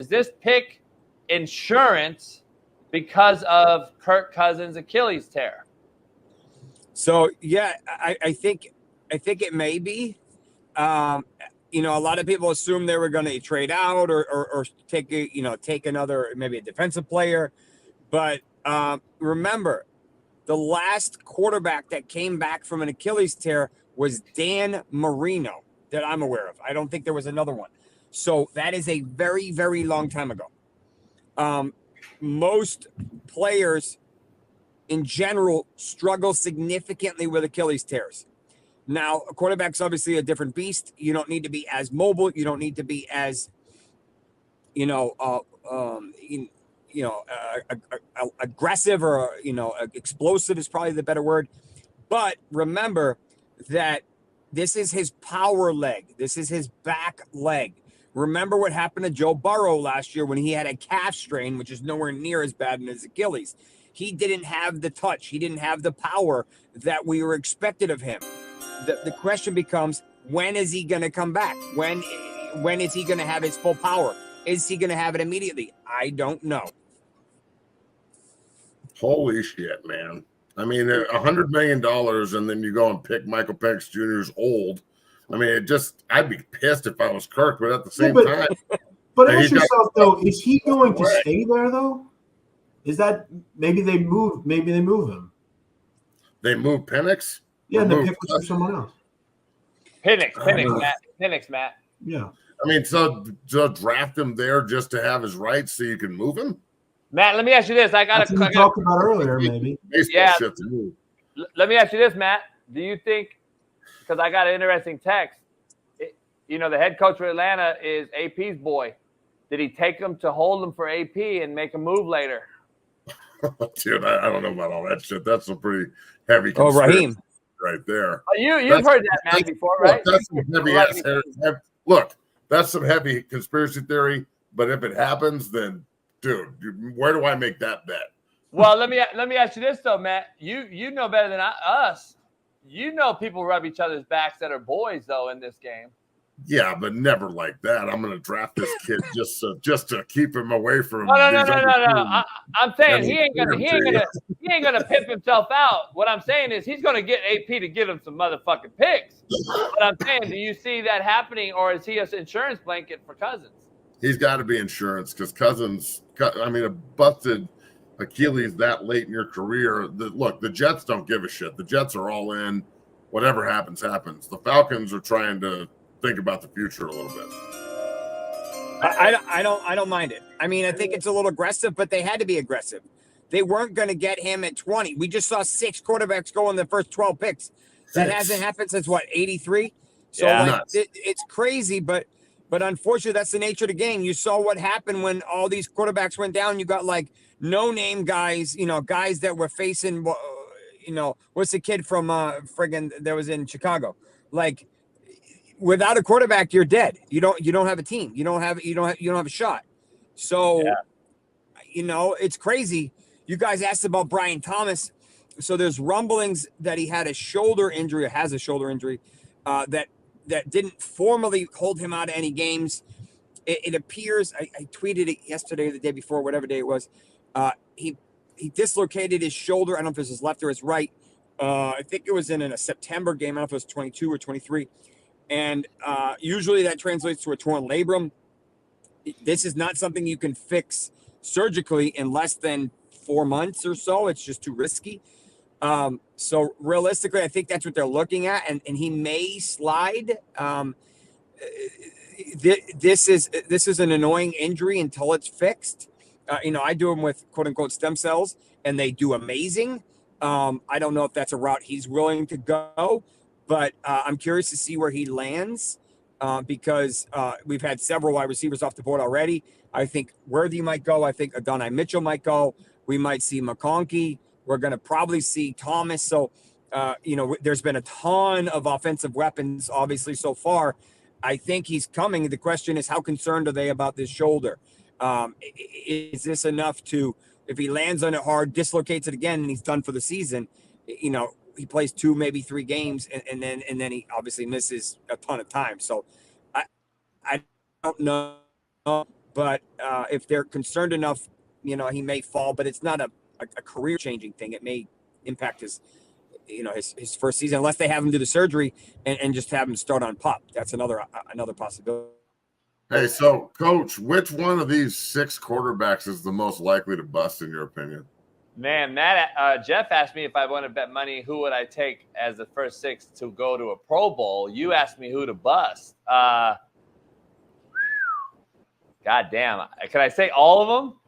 Is this pick insurance because of Kirk Cousins' Achilles tear? So yeah, I think it may be. You know, a lot of people assume they were going to trade out or take another, maybe a defensive player. But remember, the last quarterback that came back from an Achilles tear was Dan Marino that I'm aware of. I don't think there was another one. So that is a very, very long time ago. Most players in general struggle significantly with Achilles tears. Now, a quarterback's obviously a different beast. You don't need to be as mobile. You don't need to be as, aggressive or, explosive is probably the better word. But remember that this is his power leg. This is his back leg. Remember what happened to Joe Burrow last year when he had a calf strain, which is nowhere near as bad as Achilles. He didn't have the touch. He didn't have the power that we were expected of him. The question becomes, when is he going to come back? When is he going to have his full power? Is he going to have it immediately? I don't know. Holy shit, man. I mean, $100 million, and then you go and pick Michael Penix Jr.'s old. I mean, I'd be pissed if I was Kirk, but at the same time. But ask yourself, though, is he going to stay there, though? Is that maybe they move him? They move Penix? Yeah, and they pick for someone else. Penix, Matt. Yeah. I mean, so draft him there just to have his rights so you can move him? Matt, let me ask you this. I talked about earlier, maybe. Yeah. Let me ask you this, Matt. Do you think, because I got an interesting text, the head coach for Atlanta is AP's boy. Did he take him to hold him for AP and make a move later? Dude, I don't know about all that shit. That's a pretty heavy conspiracy. Raheem. Right there. You've heard that, Matt, before, right? That's some heavy that's some heavy conspiracy theory. But if it happens, then, dude, where do I make that bet? Well, let me ask you this though, Matt. You know better than us. You know people rub each other's backs that are boys though in this game. Yeah, but never like that. I'm going to draft this kid just to keep him away from. No. I'm saying he ain't gonna pimp himself out. What I'm saying is he's gonna get AP to give him some motherfucking picks. But I'm saying, do you see that happening, or is he an insurance blanket for Cousins? He's got to be insurance because Cousins. I mean, a busted Achilles that late in your career. The Jets don't give a shit. The Jets are all in. Whatever happens, happens. The Falcons are trying to think about the future a little bit. I don't mind it. I mean, I think it's a little aggressive, but they had to be aggressive. They weren't going to get him at 20. We just saw 6 quarterbacks go in the first 12 picks. That hasn't happened since 83. So it's crazy, but unfortunately, that's the nature of the game. You saw what happened when all these quarterbacks went down. You got like no-name guys, guys that were facing, what's the kid from that was in Chicago? Like, without a quarterback, you're dead. You don't have a team. You don't have a shot. So, it's crazy. You guys asked about Brian Thomas. So there's rumblings that he had a shoulder injury or has a shoulder injury that didn't formally hold him out of any games. It appears, I tweeted it yesterday or the day before, whatever day it was. He dislocated his shoulder. I don't know if it was his left or his right. I think it was in a September game. I don't know if it was 22 or 23. And usually that translates to a torn labrum. This is not something you can fix surgically in less than 4 months or so. It's just too risky. So realistically, I think that's what they're looking at. And he may slide. This is an annoying injury until it's fixed. I do them with quote unquote stem cells and they do amazing. I don't know if that's a route he's willing to go. But I'm curious to see where he lands because we've had several wide receivers off the board already. I think Worthy might go. I think Adonai Mitchell might go. We might see McConkey. We're going to probably see Thomas. So, there's been a ton of offensive weapons, obviously, so far. I think he's coming. The question is, how concerned are they about this shoulder? Is this enough to, if he lands on it hard, dislocates it again, and he's done for the season, he plays 2, maybe 3 games, and then he obviously misses a ton of time. So I don't know. But if they're concerned enough, he may fall. But it's not a career-changing thing. It may impact his first season, unless they have him do the surgery and just have him start on PUP. That's another possibility. Hey, so Coach, which one of these 6 quarterbacks is the most likely to bust in your opinion? Man, Jeff asked me if I want to bet money, who would I take as the first 6 to go to a Pro Bowl? You asked me who to bust. God damn. Can I say all of them?